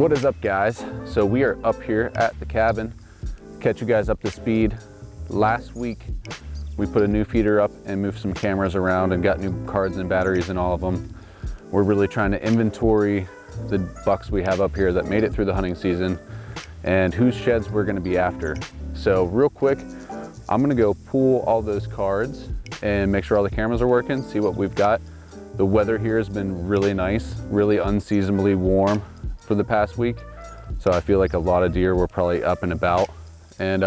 What is up, guys? So we are up here at the cabin. Catch you guys up to speed. Last week we put a new feeder up and moved some cameras around and got new cards and batteries in all of them. We're really trying to inventory the bucks we have up here that made it through the hunting season and whose sheds we're going to be after. So real quick, I'm going to go pull all those cards and make sure all the cameras are working, see what we've got. The weather here has been really nice, really unseasonably warm for the past week. So I feel like a lot of deer were probably up and about, and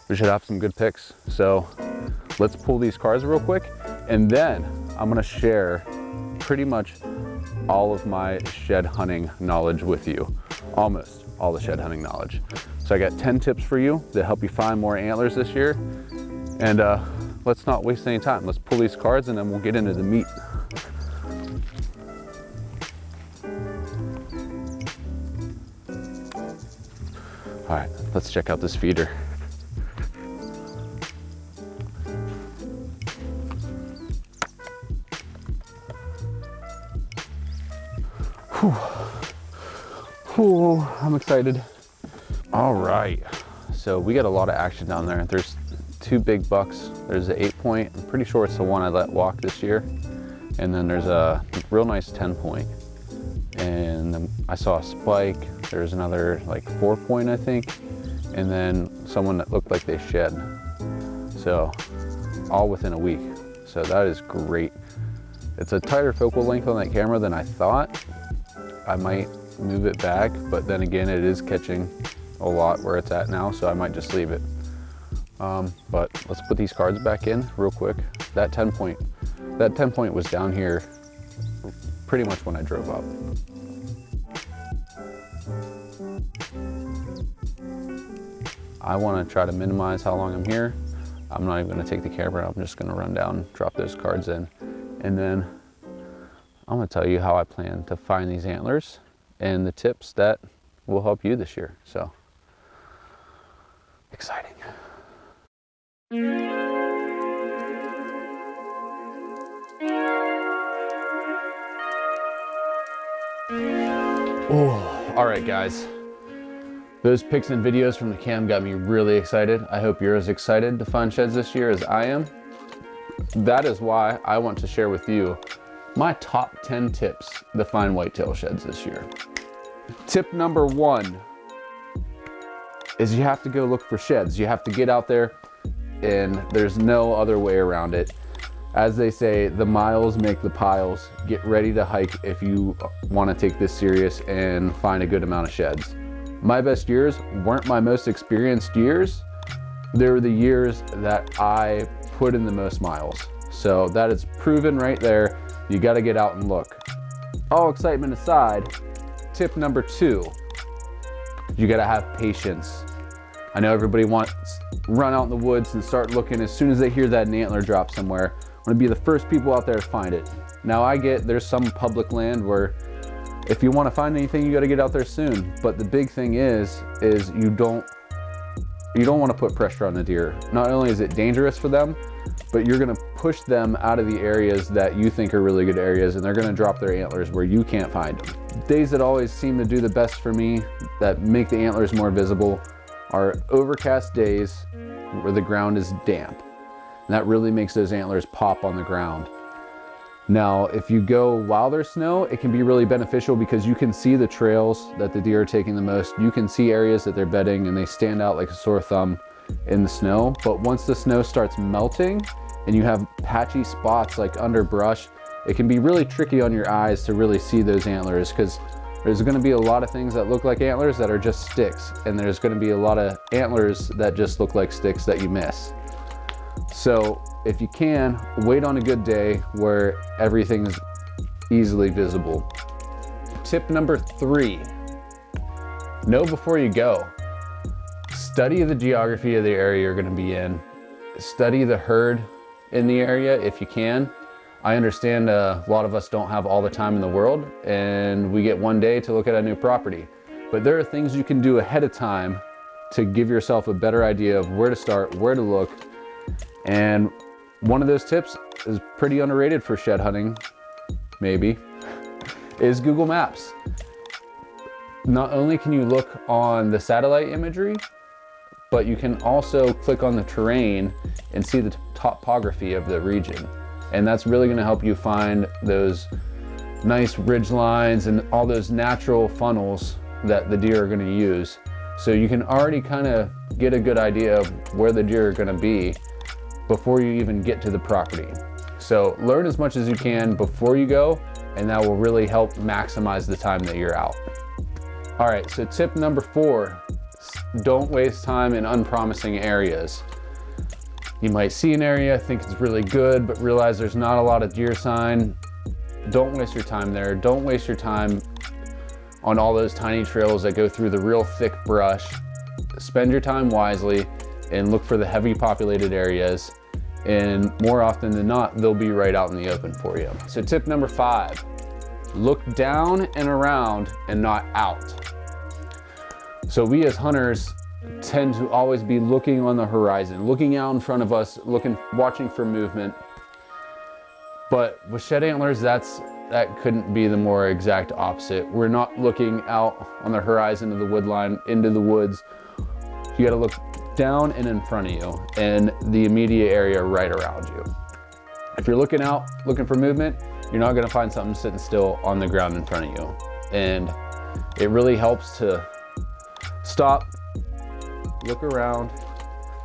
we should have some good picks. So let's pull these cards real quick, and then I'm gonna share pretty much all of my shed hunting knowledge with you. Almost all the shed hunting knowledge. So I got 10 tips for you that help you find more antlers this year. And let's not waste any time. Let's pull these cards and then we'll get into the meat. All right, let's check out this feeder. Whew. Whew, I'm excited. All right, so we got a lot of action down there. There's two big bucks. There's an 8-point. I'm pretty sure it's the one I let walk this year. And then there's a real nice 10-point. And then I saw a spike. There's another like 4-point, I think. And then someone that looked like they shed. So all within a week. So that is great. It's a tighter focal length on that camera than I thought. I might move it back, but then again, it is catching a lot where it's at now, so I might just leave it. But let's put these cards back in real quick. That 10-point was down here pretty much when I drove up. I want to try to minimize how long I'm here. I'm not even going to take the camera. I'm just going to run down, drop those cards in, and then I'm going to tell you how I plan to find these antlers and the tips that will help you this year. So exciting. Oh, all right, guys. Those pics and videos from the cam got me really excited. I hope you're as excited to find sheds this year as I am. That is why I want to share with you my top 10 tips to find whitetail sheds this year. Tip number 1 is you have to go look for sheds. You have to get out there, and there's no other way around it. As they say, the miles make the piles. Get ready to hike if you want to take this serious and find a good amount of sheds. My best years weren't my most experienced years. They were the years that I put in the most miles. So that is proven right there. You got to get out and look. All excitement aside, tip number 2, you got to have patience. I know everybody wants to run out in the woods and start looking as soon as they hear that an antler drop somewhere. I want to be the first people out there to find it. Now I get there's some public land where if you want to find anything, you got to get out there soon. But the big thing is you don't want to put pressure on the deer. Not only is it dangerous for them, but you're going to push them out of the areas that you think are really good areas, and they're going to drop their antlers where you can't find them. Days that always seem to do the best for me, that make the antlers more visible, are overcast days where the ground is damp. And that really makes those antlers pop on the ground. Now, if you go while there's snow, it can be really beneficial because you can see the trails that the deer are taking the most. You can see areas that they're bedding and they stand out like a sore thumb in the snow. But once the snow starts melting and you have patchy spots like underbrush, it can be really tricky on your eyes to really see those antlers, because there's going to be a lot of things that look like antlers that are just sticks, and there's going to be a lot of antlers that just look like sticks that you miss. So if you can, wait on a good day where everything's easily visible. Tip number 3, know before you go. Study the geography of the area you're going to be in. Study the herd in the area if you can. I understand a lot of us don't have all the time in the world, and we get one day to look at a new property. But there are things you can do ahead of time to give yourself a better idea of where to start, where to look. And one of those tips is pretty underrated for shed hunting, maybe, is Google Maps. Not only can you look on the satellite imagery, but you can also click on the terrain and see the topography of the region. And that's really gonna help you find those nice ridge lines and all those natural funnels that the deer are gonna use. So you can already kind of get a good idea of where the deer are gonna be before you even get to the property. So learn as much as you can before you go, and that will really help maximize the time that you're out. All right, so tip number 4, don't waste time in unpromising areas. You might see an area, think it's really good, but realize there's not a lot of deer sign. Don't waste your time there. Don't waste your time on all those tiny trails that go through the real thick brush. Spend your time wisely and look for the heavy populated areas. And more often than not, they'll be right out in the open for you. So tip number 5, look down and around and not out. So we as hunters tend to always be looking on the horizon, looking out in front of us, watching for movement. But with shed antlers, that couldn't be the more exact opposite. We're not looking out on the horizon of the wood line into the woods. You gotta look down and in front of you and the immediate area right around you. If you're looking out, looking for movement, you're not gonna find something sitting still on the ground in front of you. And it really helps to stop, look around,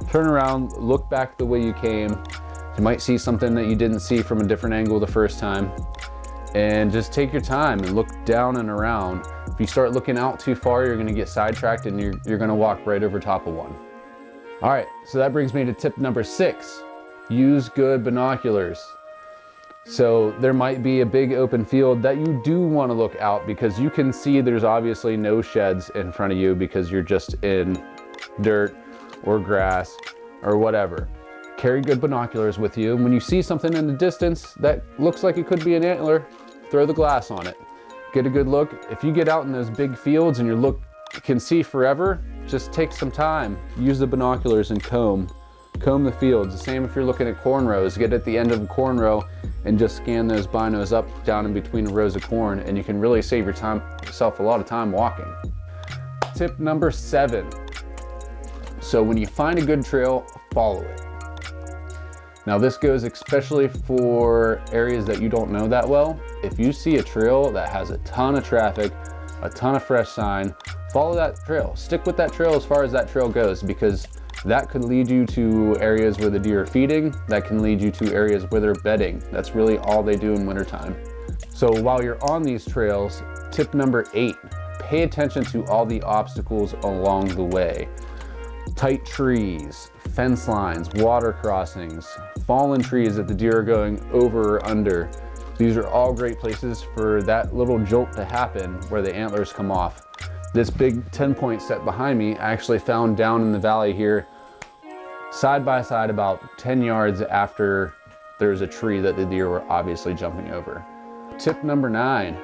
turn around, look back the way you came. You might see something that you didn't see from a different angle the first time. And just take your time and look down and around. If you start looking out too far, you're gonna get sidetracked and you're gonna walk right over top of one. All right, so that brings me to tip number 6, use good binoculars. So there might be a big open field that you do wanna look out because you can see there's obviously no sheds in front of you because you're just in dirt or grass or whatever. Carry good binoculars with you. When you see something in the distance that looks like it could be an antler, throw the glass on it. Get a good look. If you get out in those big fields and you can see forever, just take some time. Use the binoculars and comb the fields. The same if you're looking at corn rows. Get at the end of a corn row and just scan those binos up, down in between rows of corn, and you can really save yourself a lot of time walking. Tip number 7. So when you find a good trail, follow it. Now this goes especially for areas that you don't know that well. If you see a trail that has a ton of traffic, a ton of fresh sign, follow that trail. Stick with that trail as far as that trail goes, because that could lead you to areas where the deer are feeding. That can lead you to areas where they're bedding. That's really all they do in wintertime. So while you're on these trails, tip number 8, pay attention to all the obstacles along the way. Tight trees, fence lines, water crossings, fallen trees that the deer are going over or under. These are all great places for that little jolt to happen where the antlers come off. This big 10-point set behind me I actually found down in the valley here, side by side about 10 yards after there's a tree that the deer were obviously jumping over. Tip number 9,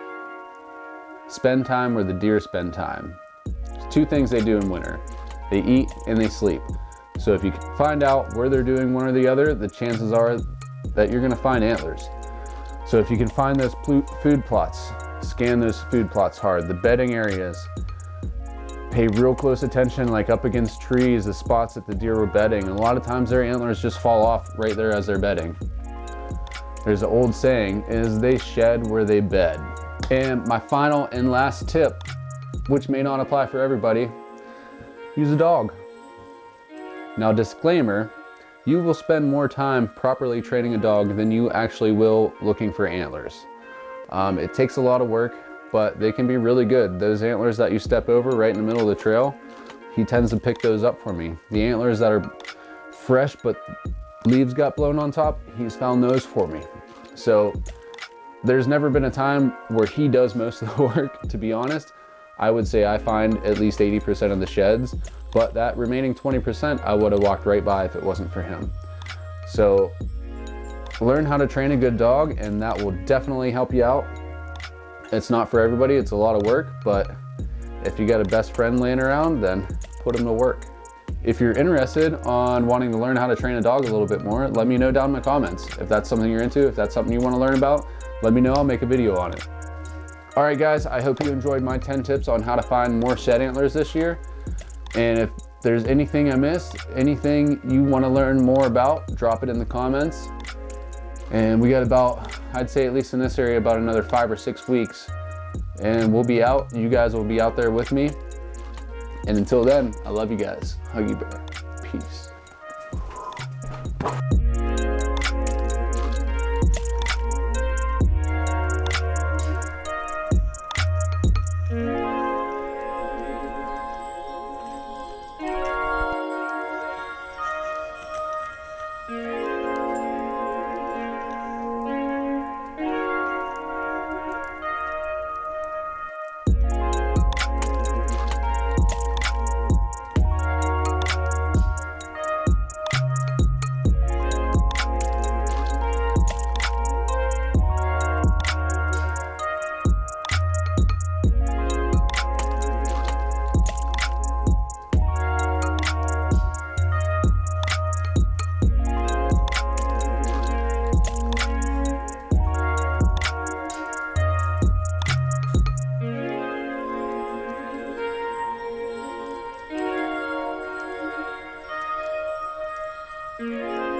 spend time where the deer spend time. There's 2 things they do in winter. They eat and they sleep. So if you can find out where they're doing one or the other, the chances are that you're gonna find antlers. So if you can find those food plots, scan those food plots hard, the bedding areas, pay real close attention, like up against trees, the spots that the deer were bedding. And a lot of times their antlers just fall off right there as they're bedding. There's an old saying, is they shed where they bed. And my final and last tip, which may not apply for everybody, use a dog. Now disclaimer, you will spend more time properly training a dog than you actually will looking for antlers. It takes a lot of work, but they can be really good. Those antlers that you step over right in the middle of the trail, he tends to pick those up for me. The antlers that are fresh but leaves got blown on top, he's found those for me. So there's never been a time where he does most of the work, to be honest. I would say I find at least 80% of the sheds, but that remaining 20% I would have walked right by if it wasn't for him. So learn how to train a good dog, and that will definitely help you out. It's not for everybody, it's a lot of work, but if you got a best friend laying around, then put him to work. If you're interested on wanting to learn how to train a dog a little bit more, let me know down in the comments. If that's something you're into, if that's something you want to learn about, let me know, I'll make a video on it. All right, guys, I hope you enjoyed my 10 tips on how to find more shed antlers this year. And if there's anything I missed, anything you want to learn more about, drop it in the comments. And we got about, I'd say at least in this area, about another 5 or 6 weeks. And we'll be out. You guys will be out there with me. And until then, I love you guys. Hug you bear. Peace. Mm-hmm.